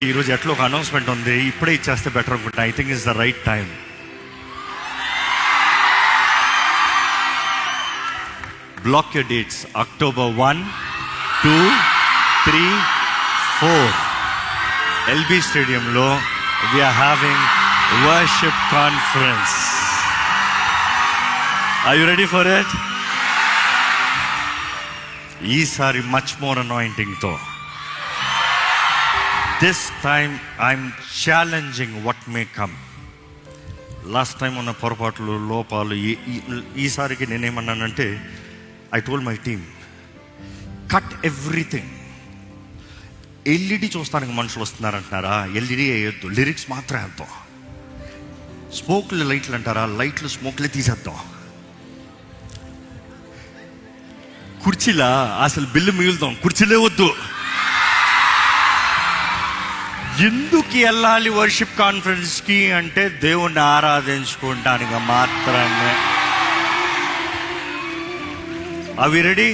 ఈరోజు ఎట్లా ఒక అనౌన్స్మెంట్ ఉంది, ఇప్పుడే ఇచ్చేస్తే బెటర్ అనుకుంటా. I think is the right time. Block your dates. October 1, 2, 3, 4 LB స్టేడియంలో we are having worship conference. Are you ready for it? ఈసారి మచ్ మోర్ అనాయింటింగ్తో. This time I'm challenging what may come. Last time ఉన్న పొరపాట్లు, లోపాలు, ఈసారికి నేనేమన్నానంటే, I told my team, cut everything. LED చూస్తానికి మనుషులు వస్తున్నారంటున్నారా? ఎల్ఈడి వేయొద్దు, లిరిక్స్ మాత్రమే వేద్దాం. స్మోక్లు లైట్లు అంటారా? లైట్లు స్మోక్లే తీసేద్దాం. కుర్చీలా అసలు బిల్లు మిగులుతాం, కుర్చీలే వద్దు. ఎందుకు వెళ్ళాలి వర్షిప్ కాన్ఫరెన్స్కి అంటే, దేవుణ్ణి ఆరాధించుకోవడానికి మాత్రమే. అవి రెడీ?